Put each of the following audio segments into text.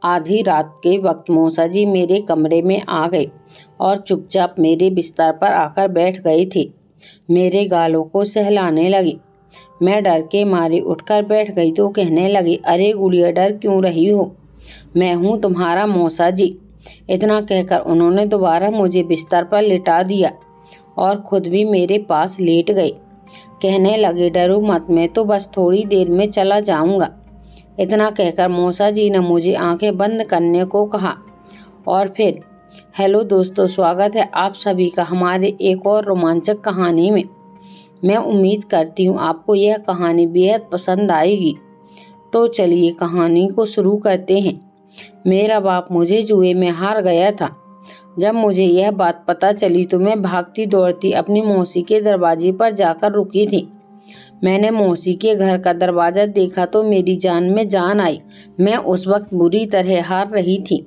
आधी रात के वक्त मौसा जी मेरे कमरे में आ गए और चुपचाप मेरे बिस्तर पर आकर बैठ गए थे। मेरे गालों को सहलाने लगी। मैं डर के मारे उठकर बैठ गई तो कहने लगी, अरे गुड़िया डर क्यों रही हो, मैं हूँ तुम्हारा मौसा जी। इतना कहकर उन्होंने दोबारा मुझे बिस्तर पर लिटा दिया और खुद भी मेरे पास लेट गए। कहने लगे, डरो मत, मैं तो बस थोड़ी देर में चला जाऊंगा। इतना कहकर मौसा जी ने मुझे आंखें बंद करने को कहा और फिर हेलो दोस्तों, स्वागत है आप सभी का हमारे एक और रोमांचक कहानी में। मैं उम्मीद करती हूँ आपको यह कहानी बेहद पसंद आएगी। तो चलिए कहानी को शुरू करते हैं। मेरा बाप मुझे जुए में हार गया था। जब मुझे यह बात पता चली तो मैं भागती दौड़ती अपनी मौसी के दरवाजे पर जाकर रुकी थी। मैंने मौसी के घर का दरवाजा देखा तो मेरी जान में जान आई। मैं उस वक्त बुरी तरह हार रही थी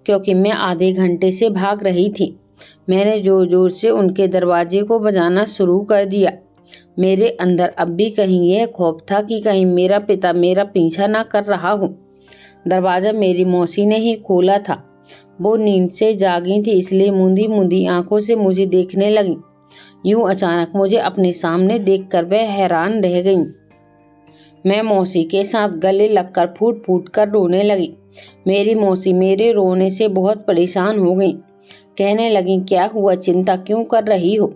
क्योंकि मैं आधे घंटे से भाग रही थी। मैंने जोर जोर से उनके दरवाजे को बजाना शुरू कर दिया। मेरे अंदर अब भी कहीं यह खौफ था कि कहीं मेरा पिता मेरा पीछा ना कर रहा हो। दरवाजा मेरी मौसी ने ही खोला था। वो नींद से जागी थी, इसलिए मूंदी मूंदी आंखों से मुझे देखने लगी। यूं अचानक मुझे अपने सामने देखकर वह हैरान रह गईं। मैं मौसी के साथ गले लगकर फूट फूट कर रोने लगी। मेरी मौसी मेरे रोने से बहुत परेशान हो गई। कहने लगी, क्या हुआ, चिंता क्यों कर रही हो,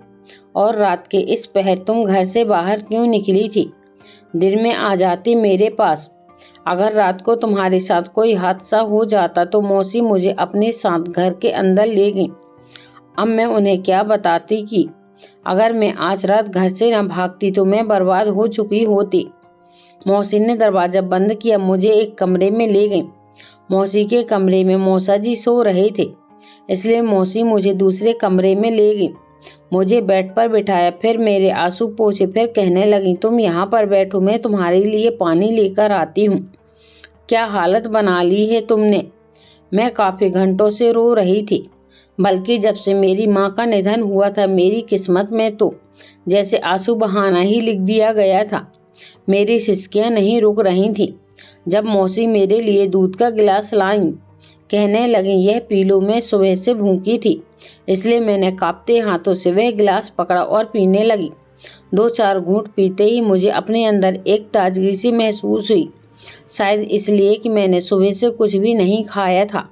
और रात के इस पहर तुम घर से बाहर क्यों निकली थी? दिन में आ जाती मेरे पास। अगर रात को तुम्हारे साथ कोई हादसा हो जाता तो मौसी मुझे अपने साथ घर के अंदर ले गई। अब मैं उन्हें क्या बताती कि अगर मैं आज रात घर से न भागती तो मैं बर्बाद हो चुकी होती। मौसी ने दरवाजा बंद किया, मुझे एक कमरे में ले गई। मौसी के कमरे में मौसा जी सो रहे थे, इसलिए मौसी मुझे दूसरे कमरे में ले गई। मुझे बेड पर बिठाया, फिर मेरे आंसू पोंछे, फिर कहने लगी, तुम यहाँ पर बैठो, मैं तुम्हारे लिए पानी लेकर आती हूँ। क्या हालत बना ली है तुमने। मैं काफी घंटों से रो रही थी, बल्कि जब से मेरी माँ का निधन हुआ था मेरी किस्मत में तो जैसे आंसू बहाना ही लिख दिया गया था। मेरी सिसकियाँ नहीं रुक रही थी। जब मौसी मेरे लिए दूध का गिलास लाई, कहने लगी, यह पी लो, मैं सुबह से भूखी थी, इसलिए मैंने कांपते हाथों से वह गिलास पकड़ा और पीने लगी। 2-4 घूंट पीते ही मुझे अपने अंदर एक ताजगी सी महसूस हुई, शायद इसलिए कि मैंने सुबह से कुछ भी नहीं खाया था।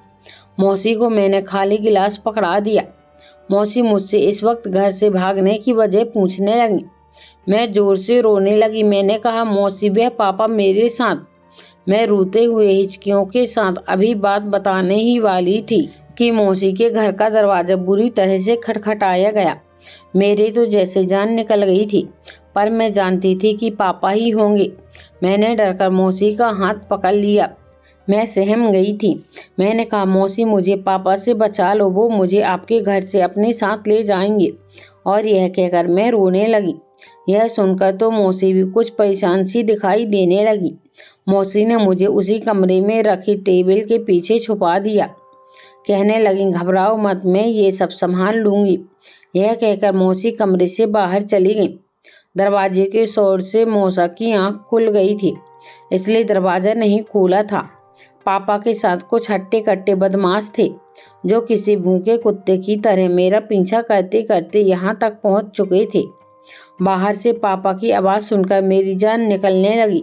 मौसी को मैंने खाली गिलास पकड़ा दिया। मौसी मुझसे इस वक्त घर से भागने की वजह पूछने लगी। मैं जोर से रोने लगी। मैंने कहा, मौसी वह पापा मेरे साथ। मैं रोते हुए हिचकियों के साथ अभी बात बताने ही वाली थी कि मौसी के घर का दरवाजा बुरी तरह से खटखटाया गया। मेरी तो जैसे जान निकल गई थी, पर मैं जानती थी कि पापा ही होंगे। मैंने डरकर मौसी का हाथ पकड़ लिया। मैं सहम गई थी। मैंने कहा, मौसी मुझे पापा से बचा लो, वो मुझे आपके घर से अपने साथ ले जाएंगे। और यह कहकर मैं रोने लगी। यह सुनकर तो मौसी भी कुछ परेशान सी दिखाई देने लगी। मौसी ने मुझे उसी कमरे में रखी टेबल के पीछे छुपा दिया। कहने लगी, घबराओ मत, मैं ये सब संभाल लूंगी। यह कहकर मौसी कमरे से बाहर चली गई। दरवाजे के शोर से मौसा की आंख खुल गई थी, इसलिए दरवाजा नहीं खोला था। पापा के साथ कुछ हट्टे कट्टे बदमाश थे जो किसी भूखे कुत्ते की तरह मेरा पीछा करते करते यहाँ तक पहुँच चुके थे। बाहर से पापा की आवाज़ सुनकर मेरी जान निकलने लगी।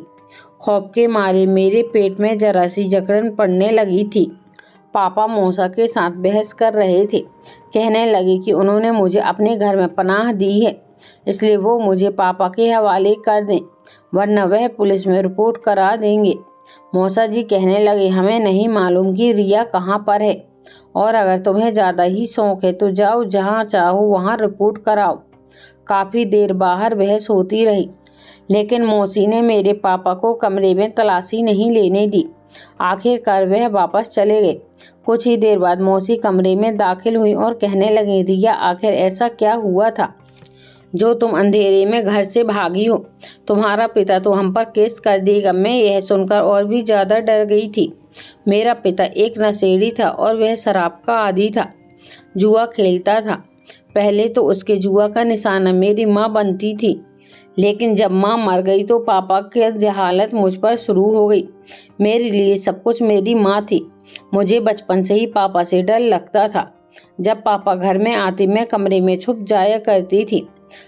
खौफ के मारे मेरे पेट में जरा सी जकड़न पड़ने लगी थी। पापा मौसा के साथ बहस कर रहे थे। कहने लगे कि उन्होंने मुझे अपने घर में पनाह दी है, इसलिए वो मुझे पापा के हवाले कर दें, वरना वह पुलिस में रिपोर्ट करा देंगे। मौसा जी कहने लगे, हमें नहीं मालूम कि रिया कहाँ पर है, और अगर तुम्हें ज़्यादा ही शौक है तो जाओ, जहाँ चाहो वहाँ रिपोर्ट कराओ। काफ़ी देर बाहर बहस होती रही, लेकिन मौसी ने मेरे पापा को कमरे में तलाशी नहीं लेने दी। आखिरकार वह वापस चले गए। कुछ ही देर बाद मौसी कमरे में दाखिल हुई और कहने लगी, रिया आखिर ऐसा क्या हुआ था जो तुम अंधेरे में घर से भागी हो? तुम्हारा पिता तो हम पर केस कर देगा। मैं यह सुनकर और भी ज़्यादा डर गई थी। मेरा पिता एक नशेड़ी था और वह शराब का आदी था, जुआ खेलता था। पहले तो उसके जुआ का निशाना मेरी माँ बनती थी, लेकिन जब माँ मर गई तो पापा की जहालत मुझ पर शुरू हो गई। मेरे लिए सब कुछ मेरी माँ थी। मुझे बचपन से ही पापा से डर लगता था। जब पापा घर में आते मैं कमरे में छुप जाया करती थी।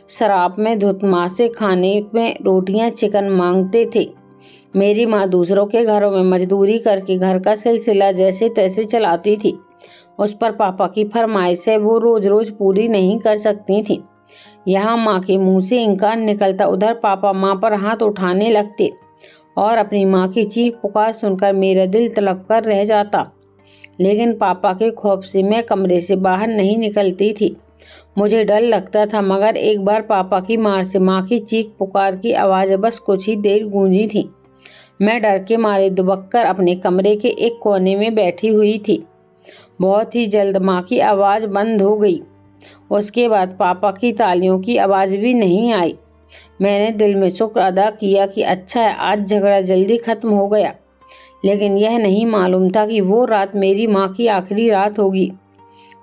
शराब में धुत माँ से खाने में रोटियां चिकन मांगते थे। मेरी माँ दूसरों के घरों में मजदूरी करके घर का सिलसिला जैसे तैसे चलाती थी। उस पर पापा की फरमाइश है वो रोज रोज पूरी नहीं कर सकती थी। यहाँ माँ के मुंह से इनकार निकलता, उधर पापा माँ पर हाथ उठाने लगते और अपनी माँ की चीख पुकार सुनकर मेरा दिल तड़प कर रह जाता। लेकिन पापा के खौफ से मैं कमरे से बाहर नहीं निकलती थी। मुझे डर लगता था, मगर एक बार पापा की मार से माँ की चीख पुकार की आवाज़ बस कुछ ही देर गूंजी थी। मैं डर के मारे दुबक कर अपने कमरे के एक कोने में बैठी हुई थी। बहुत ही जल्द माँ की आवाज़ बंद हो गई। उसके बाद पापा की तालियों की आवाज़ भी नहीं आई। मैंने दिल में शुक्र अदा किया कि अच्छा है आज झगड़ा जल्दी खत्म हो गया। लेकिन यह नहीं मालूम था कि वो रात मेरी माँ की आखिरी रात होगी।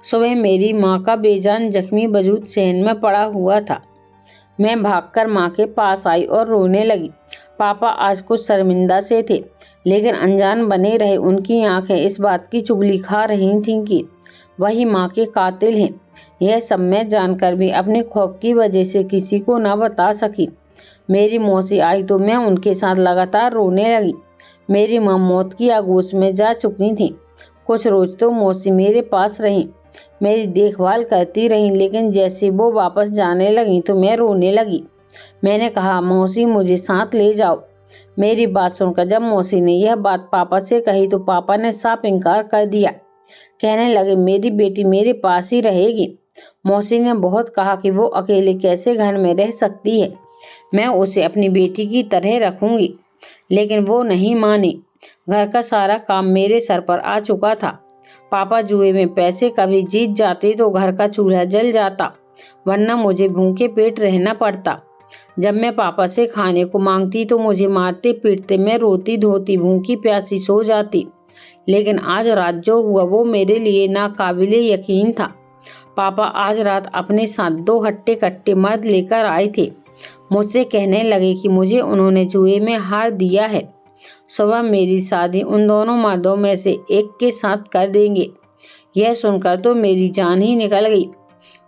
सुबह मेरी माँ का बेजान जख्मी वजूद सहन में पड़ा हुआ था। मैं भागकर माँ के पास आई और रोने लगी। पापा आज कुछ शर्मिंदा से थे, लेकिन अनजान बने रहे। उनकी आंखें इस बात की चुगली खा रही थीं कि वही माँ के कातिल हैं। यह सब मैं जानकर भी अपने खौफ की वजह से किसी को न बता सकी। मेरी मौसी आई तो मैं उनके साथ लगातार रोने लगी। मेरी माँ मौत की आगोश में जा चुकी थी। कुछ रोज तो मौसी मेरे पास रहीं, मेरी देखभाल करती रहीं, लेकिन जैसे वो वापस जाने लगी तो मैं रोने लगी। मैंने कहा, मौसी मुझे साथ ले जाओ। मेरी बात सुनकर जब मौसी ने यह बात पापा से कही तो पापा ने साफ इनकार कर दिया। कहने लगे, मेरी बेटी मेरे पास ही रहेगी। मौसी ने बहुत कहा कि वो अकेले कैसे घर में रह सकती है, मैं उसे अपनी बेटी की तरह रखूंगी, लेकिन वो नहीं मानी। घर का सारा काम मेरे सर पर आ चुका था। पापा जुए में पैसे कभी जीत जाते तो घर का चूल्हा जल जाता, वरना मुझे भूखे पेट रहना पड़ता। जब मैं पापा से खाने को मांगती तो मुझे मारते पीटते मैं रोती धोती भूखी प्यासी सो जाती। लेकिन आज रात जो हुआ वो मेरे लिए नाकाबिले यकीन था। पापा आज रात अपने साथ 2 हट्टे कट्टे मर्द लेकर आए थे। मुझसे कहने लगे कि मुझे उन्होंने जुए में हार दिया है। सुबह मेरी शादी उन दोनों मर्दों में से एक के साथ कर देंगे। यह सुनकर तो मेरी जान ही निकल गई।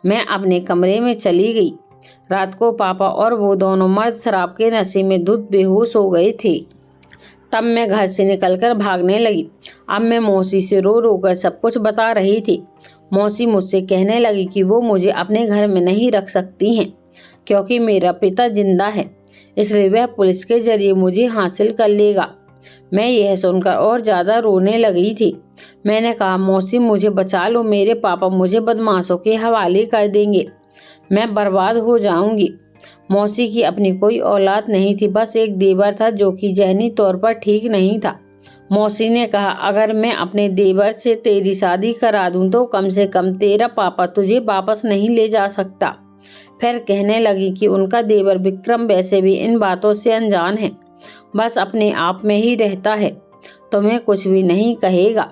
मैं अपने कमरे में चली गई। रात को पापा और वो दोनों मर्द शराब के नशे में धुत बेहोश हो गए थे। तब मैं घर से निकलकर भागने लगी। अब मैं मौसी से रो रो कर सब कुछ बता रही थी। मौसी मुझसे कहने लगी कि वो मुझे अपने घर में नहीं रख सकती हैं, क्योंकि मेरा पिता जिंदा है, इसलिए वह पुलिस के जरिए मुझे हासिल कर लेगा। मैं यह सुनकर और ज्यादा रोने लगी थी। मैंने कहा, मौसी मुझे बचा लो, मेरे पापा मुझे बदमाशों के हवाले कर देंगे, मैं बर्बाद हो जाऊंगी। मौसी की अपनी कोई औलाद नहीं थी, बस एक देवर था जो कि जहनी तौर पर ठीक नहीं था। मौसी ने कहा, अगर मैं अपने देवर से तेरी शादी करा दूं तो कम से कम तेरा पापा तुझे वापस नहीं ले जा सकता। फिर कहने लगी कि उनका देवर विक्रम वैसे भी इन बातों से अनजान है, बस अपने आप में ही रहता है, तुम्हें कुछ भी नहीं कहेगा।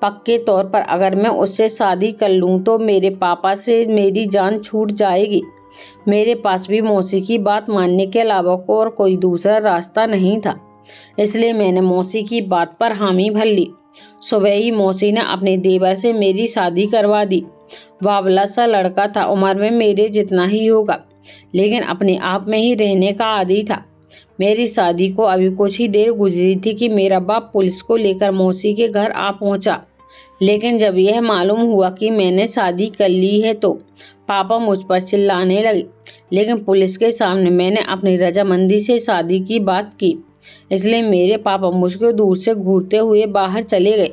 पक्के तौर पर अगर मैं उससे शादी कर लूं तो मेरे पापा से मेरी जान छूट जाएगी। मेरे पास भी मौसी की बात मानने के अलावा और कोई दूसरा रास्ता नहीं था, इसलिए मैंने मौसी की बात पर हामी भर ली। सुबह ही मौसी ने अपने देवर से मेरी शादी करवा दी। बावला सा लड़का था, उम्र में मेरे जितना ही होगा, लेकिन अपने आप में ही रहने का आदी था। मेरी शादी को अभी कुछ ही देर गुजरी थी कि मेरा बाप पुलिस को लेकर मौसी के घर आ पहुंचा। लेकिन जब यह मालूम हुआ कि मैंने शादी कर ली है तो पापा मुझ पर चिल्लाने लगे। लेकिन पुलिस के सामने मैंने अपनी रजामंदी से शादी की बात की, इसलिए मेरे पापा मुझको दूर से घूरते हुए बाहर चले गए।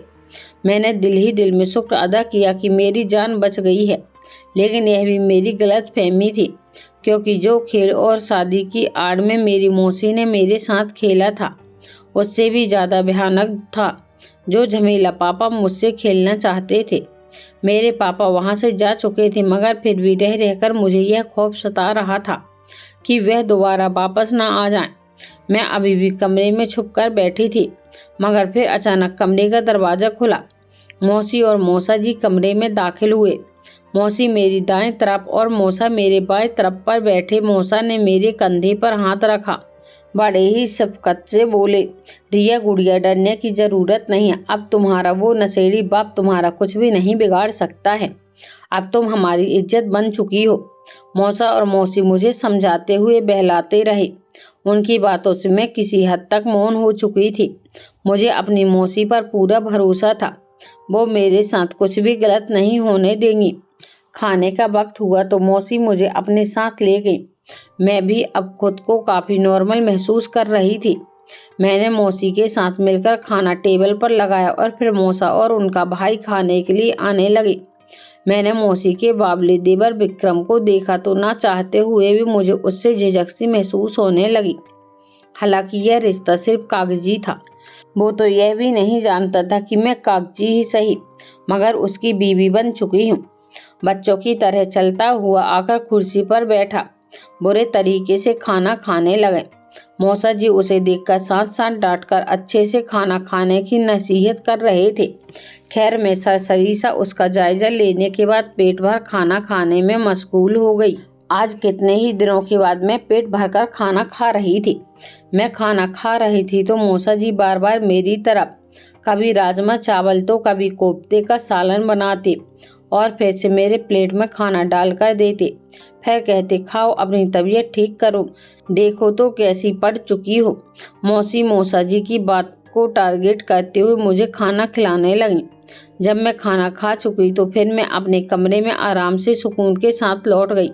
मैंने दिल ही दिल में शुक्र अदा किया कि मेरी जान बच गई है, लेकिन यह भी मेरी गलत फहमी थी, क्योंकि जो खेल और शादी की आड़ में मेरी मौसी ने मेरे साथ खेला था उससे भी ज्यादा भयानक था जो झमेला पापा मुझसे खेलना चाहते थे। मेरे पापा वहां से जा चुके थे, मगर फिर भी रह रहकर मुझे यह खौफ सता रहा था कि वह दोबारा वापस ना आ जाएं। मैं अभी भी कमरे में छुपकर बैठी थी, मगर फिर अचानक कमरे का दरवाजा खुला। मौसी और मौसा जी कमरे में दाखिल हुए। मौसी मेरी दाएं तरफ और मौसा मेरे बाएं तरफ पर बैठे। मौसा ने मेरे कंधे पर हाथ रखा, बड़े ही शफकत से बोले, रिया गुड़िया, डरने की जरूरत नहीं है। अब तुम्हारा वो नशेड़ी बाप तुम्हारा कुछ भी नहीं बिगाड़ सकता है। अब तुम हमारी इज्जत बन चुकी हो। मौसा और मौसी मुझे समझाते हुए बहलाते रहे। उनकी बातों से मैं किसी हद तक मौन हो चुकी थी। मुझे अपनी मौसी पर पूरा भरोसा था, वो मेरे साथ कुछ भी गलत नहीं होने देंगी। खाने का वक्त हुआ तो मौसी मुझे अपने साथ ले गई। मैं भी अब खुद को काफ़ी नॉर्मल महसूस कर रही थी। मैंने मौसी के साथ मिलकर खाना टेबल पर लगाया और फिर मौसा और उनका भाई खाने के लिए आने लगे। मैंने मौसी के बाबले देवर विक्रम को देखा तो ना चाहते हुए भी मुझे उससे झिझक सी महसूस होने लगी। हालांकि यह रिश्ता सिर्फ कागजी था। वो तो यह भी नहीं जानता था कि मैं कागजी ही सही मगर उसकी बीवी बन चुकी हूँ। बच्चों की तरह चलता हुआ आकर कुर्सी पर बैठा, बुरे तरीके से खाना खाने लगे। मौसा जी उसे देखकर साथ साथ डांटकर अच्छे से खाना खाने की नसीहत कर रहे थे। खैर मैं सरसरी सा उसका जायजा लेने के बाद पेट भर खाना खाने में मशगूल हो गई। आज कितने ही दिनों के बाद मैं पेट भरकर खाना खा रही थी। मैं खाना खा रही थी तो मौसा जी बार बार मेरी तरफ कभी राजमा चावल तो कभी कोफ्ते का सालन बनाते और फिर से मेरे प्लेट में खाना डालकर देते। फिर कहते, खाओ, अपनी तबीयत ठीक करो, देखो तो कैसी पड़ चुकी हो। मौसी मौसा जी की बात को टारगेट करते हुए मुझे खाना खिलाने लगी। जब मैं खाना खा चुकी तो फिर मैं अपने कमरे में आराम से सुकून के साथ लौट गई।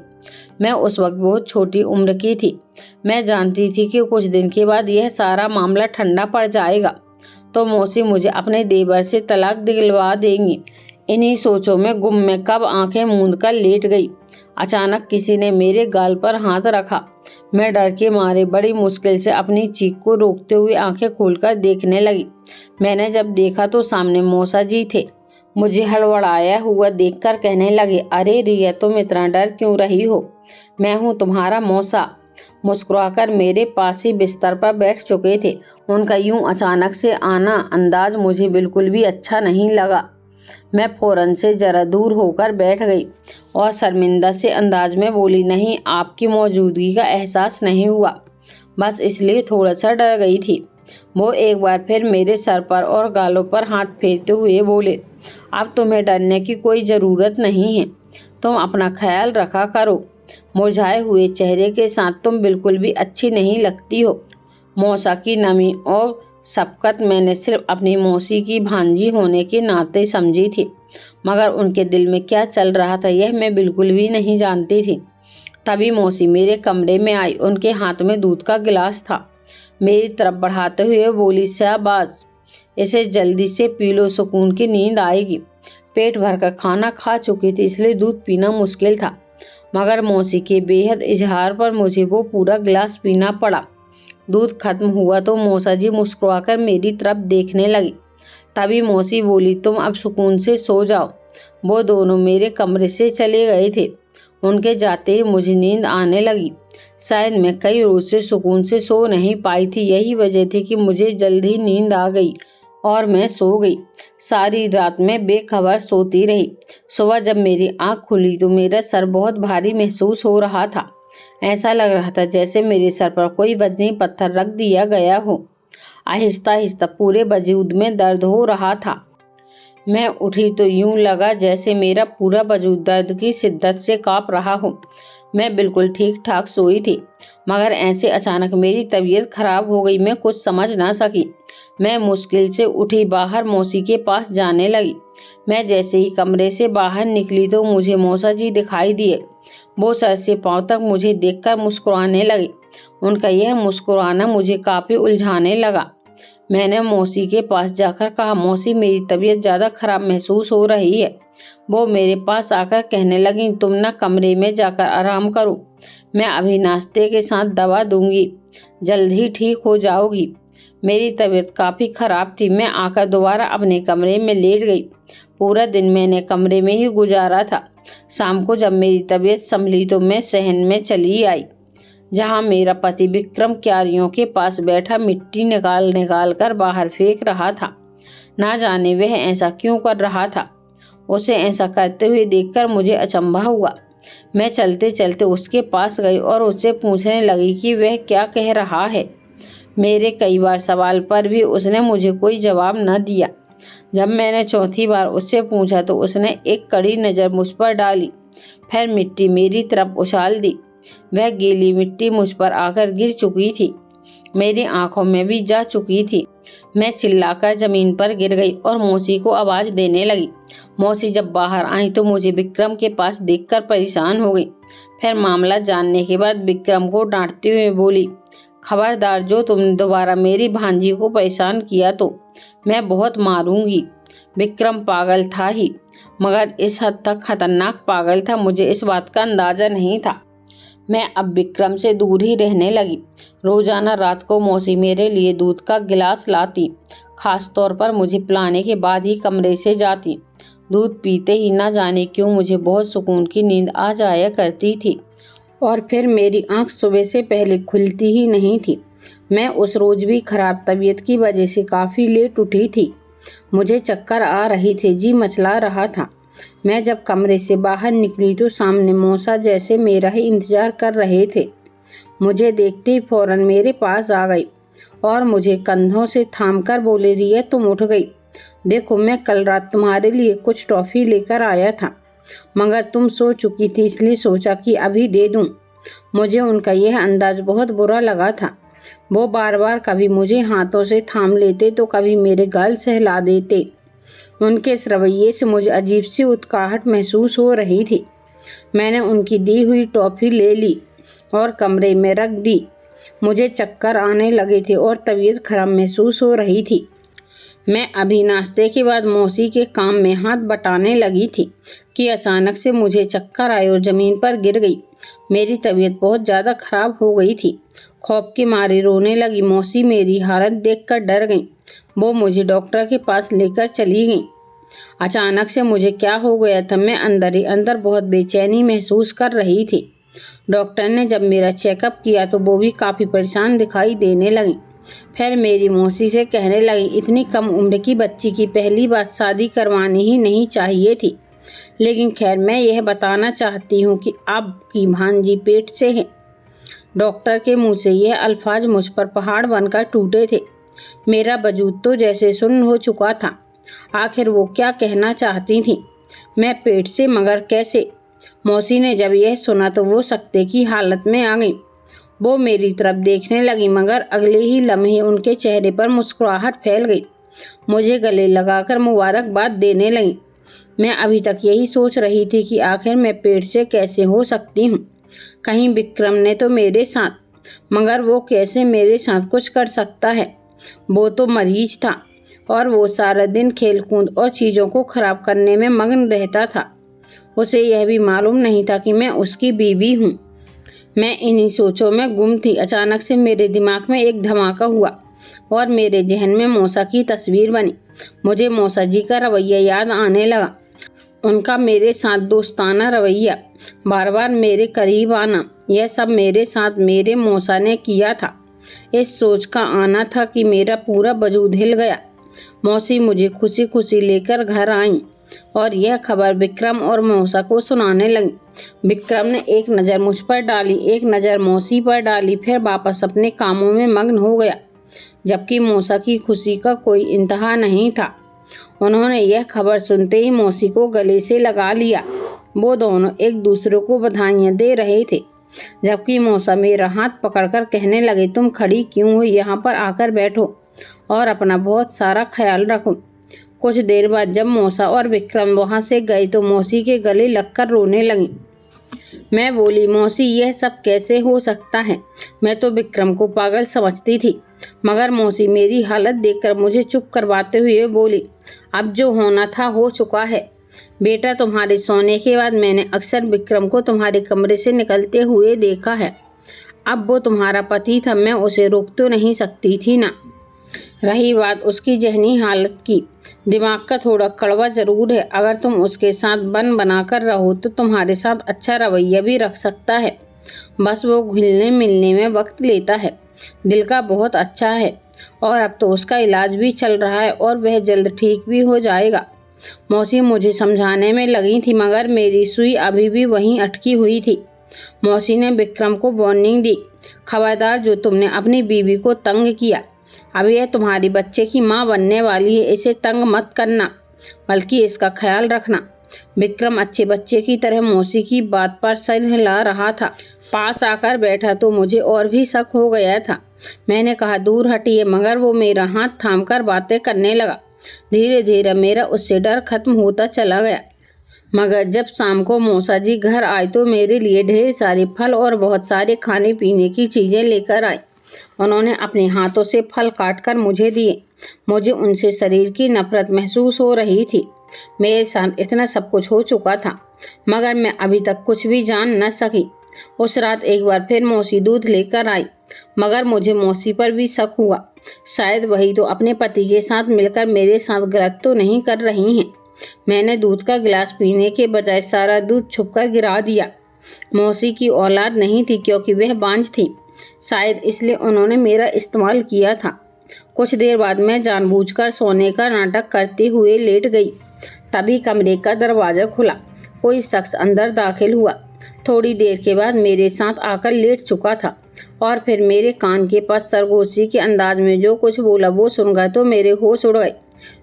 मैं उस वक्त बहुत छोटी उम्र की थी। मैं जानती थी कि कुछ दिन के बाद यह सारा मामला ठंडा पड़ जाएगा तो मौसी मुझे अपने देवर से तलाक दिलवा देंगी। इन्हीं सोचों में गुम में कब आंखें मूंद कर लेट गई। अचानक किसी ने मेरे गाल पर हाथ रखा। मैं डर के मारे बड़ी मुश्किल से अपनी चीख को रोकते हुए आंखें खोलकर देखने लगी। मैंने जब देखा तो सामने मौसा जी थे। मुझे हड़बड़ाया हुआ देखकर कहने लगे, अरे रिया, तुम इतना डर क्यों रही हो? मैं हूँ तुम्हारा मौसा। मुस्कुराकर मेरे पास ही बिस्तर पर बैठ चुके थे। उनका यूं अचानक से आना अंदाज मुझे बिल्कुल भी अच्छा नहीं लगा। मैं फौरन से जरा दूर होकर बैठ गई और शर्मिंदा से अंदाज में बोली, नहीं, आपकी मौजूदगी का एहसास नहीं हुआ, बस इसलिए थोड़ा सा डर गई थी। वो एक बार फिर मेरे सर पर और गालों पर हाथ फेरते हुए बोले, अब तुम्हें डरने की कोई ज़रूरत नहीं है, तुम अपना ख्याल रखा करो। मुरझाए हुए चेहरे के साथ तुम बिल्कुल भी अच्छी नहीं लगती हो। मौसा की नमी और शफकत मैंने सिर्फ अपनी मौसी की भांजी होने के नाते समझी थी, मगर उनके दिल में क्या चल रहा था यह मैं बिल्कुल भी नहीं जानती थी। तभी मौसी मेरे कमरे में आई। उनके हाथ में दूध का गिलास था। मेरी तरफ बढ़ाते हुए बोली, शाबाश, इसे जल्दी से पी लो, सुकून की नींद आएगी। पेट भरकर खाना खा चुकी थी इसलिए दूध पीना मुश्किल था, मगर मौसी के बेहद इजहार पर मुझे वो पूरा गिलास पीना पड़ा। दूध खत्म हुआ तो मौसा जी मुस्कुराकर मेरी तरफ देखने लगी। तभी मौसी बोली, तुम अब सुकून से सो जाओ। वो दोनों मेरे कमरे से चले गए थे। उनके जाते ही मुझे नींद आने लगी। शायद मैं कई रोज से सुकून से सो नहीं पाई थी, यही वजह थी कि मुझे जल्द ही नींद आ गई और मैं सो गई। सारी रात में बेखबर सोती रही। सुबह जब मेरी आंख खुली तो मेरा सर बहुत भारी महसूस हो रहा था। ऐसा लग रहा था जैसे मेरे सर पर कोई वजनी पत्थर रख दिया गया हो। आहिस्ता आहिस्ता पूरे वजूद में दर्द हो रहा था। मैं उठी तो यूं लगा जैसे मेरा पूरा वजूद दर्द की शिद्दत से कांप रहा हो। मैं बिल्कुल ठीक ठाक सोई थी, मगर ऐसे अचानक मेरी तबीयत खराब हो गई। मैं कुछ समझ ना सकी। मैं मुश्किल से उठी, बाहर मौसी के पास जाने लगी। मैं जैसे ही कमरे से बाहर निकली तो मुझे मौसा जी दिखाई दिए। वो सर से पांव तक मुझे देखकर मुस्कुराने लगे। उनका यह मुस्कुराना मुझे काफ़ी उलझाने लगा। मैंने मौसी के पास जाकर कहा, मौसी, मेरी तबीयत ज़्यादा खराब महसूस हो रही है। वो मेरे पास आकर कहने लगी, तुम ना कमरे में जाकर आराम करो, मैं अभी नाश्ते के साथ दवा दूंगी, जल्द ही ठीक हो जाओगी। मेरी तबीयत काफ़ी खराब थी। मैं आकर दोबारा अपने कमरे में लेट गई। पूरा दिन मैंने कमरे में ही गुजारा था। शाम को जब मेरी तबीयत संभली तो मैं सहन में चली आई, जहाँ मेरा पति विक्रम क्यारियों के पास बैठा मिट्टी निकाल निकाल कर बाहर फेंक रहा था। ना जाने वह ऐसा क्यों कर रहा था। उसे ऐसा करते हुए देखकर मुझे अचंभा हुआ। मैं चलते चलते उसके पास गई और उससे पूछने लगी कि वह क्या कह रहा है। मेरे कई बार सवाल पर भी उसने मुझे कोई जवाब न दिया। जब मैंने चौथी बार उससे पूछा तो उसने एक कड़ी नज़र मुझ पर डाली, फिर मिट्टी मेरी तरफ उछाल दी। वह गीली मिट्टी मुझ पर आकर गिर चुकी थी, मेरी आंखों में भी जा चुकी थी। मैं चिल्लाकर जमीन पर गिर गई और मौसी को आवाज देने लगी। मौसी जब बाहर आई तो मुझे विक्रम के पास देखकर परेशान हो गई। फिर मामला जानने के बाद विक्रम को डांटते हुए बोली, खबरदार, जो तुमने दोबारा मेरी भांजी को परेशान किया तो मैं बहुत मारूंगी। विक्रम पागल था ही, मगर इस हद तक खतरनाक पागल था, मुझे इस बात का अंदाजा नहीं था। मैं अब विक्रम से दूर ही रहने लगी। रोजाना रात को मौसी मेरे लिए दूध का गिलास लाती, खास तौर पर मुझे पिलाने के बाद ही कमरे से जाती। दूध पीते ही ना जाने क्यों मुझे बहुत सुकून की नींद आ जाया करती थी और फिर मेरी आंख सुबह से पहले खुलती ही नहीं थी। मैं उस रोज भी खराब तबीयत की वजह से काफ़ी लेट उठी थी। मुझे चक्कर आ रही थे, जी मचला रहा था। मैं जब कमरे से बाहर निकली तो सामने मौसा जैसे मेरा ही इंतजार कर रहे थे। मुझे देखते ही फौरन मेरे पास आ गई और मुझे कंधों से थामकर बोले, रिया तुम उठ गई। देखो, मैं कल रात तुम्हारे लिए कुछ टॉफ़ी लेकर आया था, मगर तुम सो चुकी थी, इसलिए सोचा कि अभी दे दूं। मुझे उनका यह अंदाज बहुत बुरा लगा था। वो बार बार कभी मुझे हाथों से थाम लेते तो कभी मेरे गाल सहला देते। उनके इस रवैये से मुझे अजीब सी उत्कंठा महसूस हो रही थी। मैंने उनकी दी हुई टॉफ़ी ले ली और कमरे में रख दी। मुझे चक्कर आने लगे थे और तबीयत खराब महसूस हो रही थी। मैं अभी नाश्ते के बाद मौसी के काम में हाथ बटाने लगी थी कि अचानक से मुझे चक्कर आए और ज़मीन पर गिर गई। मेरी तबीयत बहुत ज़्यादा खराब हो गई थी। खौफ के मारे रोने लगी। मौसी मेरी हालत देखकर डर गई। वो मुझे डॉक्टर के पास लेकर चली गई। अचानक से मुझे क्या हो गया था, मैं अंदर ही अंदर बहुत बेचैनी महसूस कर रही थी। डॉक्टर ने जब मेरा चेकअप किया तो वो भी काफ़ी परेशान दिखाई देने लगी। फिर मेरी मौसी से कहने लगी, इतनी कम उम्र की बच्ची की पहली बात शादी करवानी ही नहीं चाहिए थी। लेकिन खैर, मैं यह बताना चाहती हूँ कि आपकी भांजी पेट से है। डॉक्टर के मुंह से यह अल्फाज मुझ पर पहाड़ बनकर टूटे थे। मेरा वजूद तो जैसे सुन्न हो चुका था। आखिर वो क्या कहना चाहती थी? मैं पेट से, मगर कैसे? मौसी ने जब यह सुना तो वो सकते की हालत में आ गई। वो मेरी तरफ देखने लगी, मगर अगले ही लम्हे उनके चेहरे पर मुस्कुराहट फैल गई। मुझे गले लगाकर मुबारकबाद देने लगी। मैं अभी तक यही सोच रही थी कि आखिर मैं पेट से कैसे हो सकती हूँ। कहीं विक्रम ने तो मेरे साथ, मगर वो कैसे मेरे साथ कुछ कर सकता है? वो तो मरीज था और वो सारा दिन खेलकूद और चीज़ों को खराब करने में मग्न रहता था। उसे यह भी मालूम नहीं था कि मैं उसकी बीवी हूँ। मैं इन्हीं सोचों में गुम थी। अचानक से मेरे दिमाग में एक धमाका हुआ और मेरे जहन में मौसा की तस्वीर बनी। मुझे मौसा जी का रवैया याद आने लगा। उनका मेरे साथ दोस्ताना रवैया, बार बार मेरे करीब आना, यह सब मेरे साथ मेरे मौसा ने किया था। इस सोच का आना था कि मेरा पूरा वजूद हिल गया। मौसी मुझे खुशी खुशी लेकर घर आई और यह खबर विक्रम और मौसा को सुनाने लगी। विक्रम ने एक नज़र मुझ पर डाली, एक नज़र मौसी पर डाली, फिर वापस अपने कामों में मग्न हो गया। जबकि मौसा की खुशी का कोई इंतहा नहीं था। उन्होंने यह खबर सुनते ही मौसी को गले से लगा लिया। वो दोनों एक दूसरे को बधाइयाँ दे रहे थे, जबकि मौसा मेरा हाथ पकड़कर कहने लगे, तुम खड़ी क्यों हो? यहाँ पर आकर बैठो और अपना बहुत सारा ख्याल रखो। कुछ देर बाद जब मौसा और विक्रम वहाँ से गए तो मौसी के गले लगकर रोने लगी। मैं बोली, मौसी, यह सब कैसे हो सकता है? मैं तो विक्रम को पागल समझती थी। मगर मौसी मेरी हालत देखकर मुझे चुप करवाते हुए बोली, अब जो होना था हो चुका है। बेटा, तुम्हारे सोने के बाद मैंने अक्सर विक्रम को तुम्हारे कमरे से निकलते हुए देखा है। अब वो तुम्हारा पति था, मैं उसे रोक तो नहीं सकती थी ना। रही बात उसकी जहनी हालत की, दिमाग का थोड़ा कड़वा जरूर है। अगर तुम उसके साथ बन बनाकर रहो तो तुम्हारे साथ अच्छा रवैया भी रख सकता है। बस वो घुलने मिलने में वक्त लेता है। दिल का बहुत अच्छा है और अब तो उसका इलाज भी चल रहा है और वह जल्द ठीक भी हो जाएगा। मौसी मुझे समझाने में लगी थी, मगर मेरी सुई अभी भी वहीं अटकी हुई थी। मौसी ने विक्रम को वार्निंग दी, खबरदार, जो तुमने अपनी बीवी को तंग किया, अब यह तुम्हारी बच्चे की माँ बनने वाली है, इसे तंग मत करना, बल्कि इसका ख्याल रखना। विक्रम अच्छे बच्चे की तरह मौसी की बात पर सर हिला रहा था। पास आकर बैठा तो मुझे और भी शक हो गया था। मैंने कहा, दूर हटिए, मगर वो मेरा हाथ थामकर बातें करने लगा। धीरे धीरे मेरा उससे डर खत्म होता चला गया। मगर जब शाम को मौसा जी घर आए तो मेरे लिए ढेर सारे फल और बहुत सारे खाने पीने की चीजें लेकर आए। उन्होंने अपने हाथों से फल काटकर मुझे दिए। मुझे उनसे शरीर की नफरत महसूस हो रही थी। मेरे साथ इतना सब कुछ हो चुका था, मगर मैं अभी तक कुछ भी जान न सकी। उस रात एक बार फिर मौसी दूध लेकर आई, मगर मुझे मौसी पर भी शक हुआ। शायद वही तो अपने पति के साथ मिलकर मेरे साथ गलत तो नहीं कर रही हैं। मैंने दूध का गिलास पीने के बजाय सारा दूध छुपकर गिरा दिया। मौसी की औलाद नहीं थी, क्योंकि वह बांझ थी। शायद इसलिए उन्होंने मेरा इस्तेमाल किया था। कुछ देर बाद मैं जानबूझकर सोने का नाटक करते हुए लेट गई। तभी कमरे का दरवाजा खुला। कोई शख्स अंदर दाखिल हुआ। थोड़ी देर के बाद मेरे साथ आकर लेट चुका था और फिर मेरे कान के पास सरगोशी के अंदाज में जो कुछ बोला वो सुनकर तो मेरे होश उड़ गए।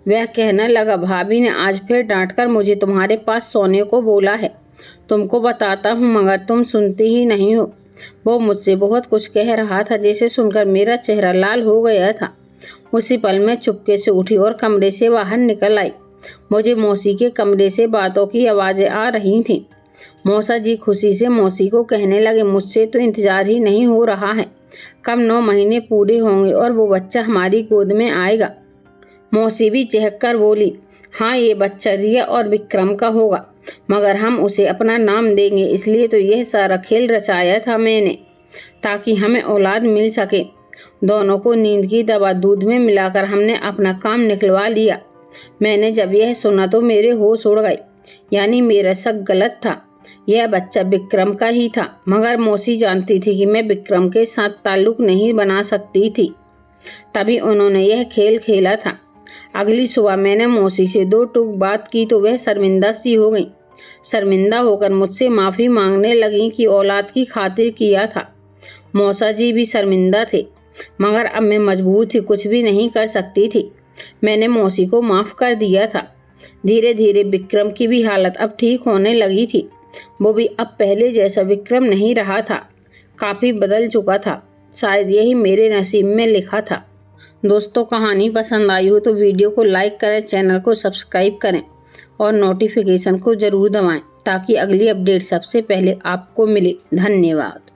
वह कहने लगा, भाभी ने आज फिर डांटकर मुझे तुम्हारे पास सोने को बोला है। तुमको बताता हूँ, मगर तुम सुनती ही नहीं हो। वो मुझसे बहुत कुछ कह रहा था, जिसे सुनकर मेरा चेहरा लाल हो गया था। उसी पल में चुपके से उठी और कमरे से बाहर निकल आई। मुझे मौसी के कमरे से बातों की आवाजें आ रही थीं। मौसा जी खुशी से मौसी को कहने लगे, मुझसे तो इंतजार ही नहीं हो रहा है। कब 9 महीने पूरे होंगे और वो बच्चा हमारी गोद में आएगा। मौसी भी चहक कर बोली, हाँ, ये बच्चा रिया और विक्रम का होगा, मगर हम उसे अपना नाम देंगे। इसलिए तो यह सारा खेल रचाया था मैंने, ताकि हमें औलाद मिल सके। दोनों को नींद की दवा दूध में मिलाकर हमने अपना काम निकलवा लिया। मैंने जब यह सुना तो मेरे होश उड़ गए। यानी मेरा शक गलत था, यह बच्चा विक्रम का ही था। मगर मौसी जानती थी कि मैं विक्रम के साथ ताल्लुक नहीं बना सकती थी, तभी उन्होंने यह खेल खेला था। अगली सुबह मैंने मौसी से 2 टूक बात की तो वह शर्मिंदा सी हो गई। शर्मिंदा होकर मुझसे माफ़ी मांगने लगी कि औलाद की खातिर किया था। मौसा जी भी शर्मिंदा थे, मगर अब मैं मजबूर थी, कुछ भी नहीं कर सकती थी। मैंने मौसी को माफ़ कर दिया था। धीरे धीरे विक्रम की भी हालत अब ठीक होने लगी थी। वो भी अब पहले जैसा विक्रम नहीं रहा था, काफ़ी बदल चुका था। शायद यही मेरे नसीब में लिखा था। दोस्तों, कहानी पसंद आई हो तो वीडियो को लाइक करें, चैनल को सब्सक्राइब करें और नोटिफिकेशन को ज़रूर दबाएं, ताकि अगली अपडेट सबसे पहले आपको मिले। धन्यवाद।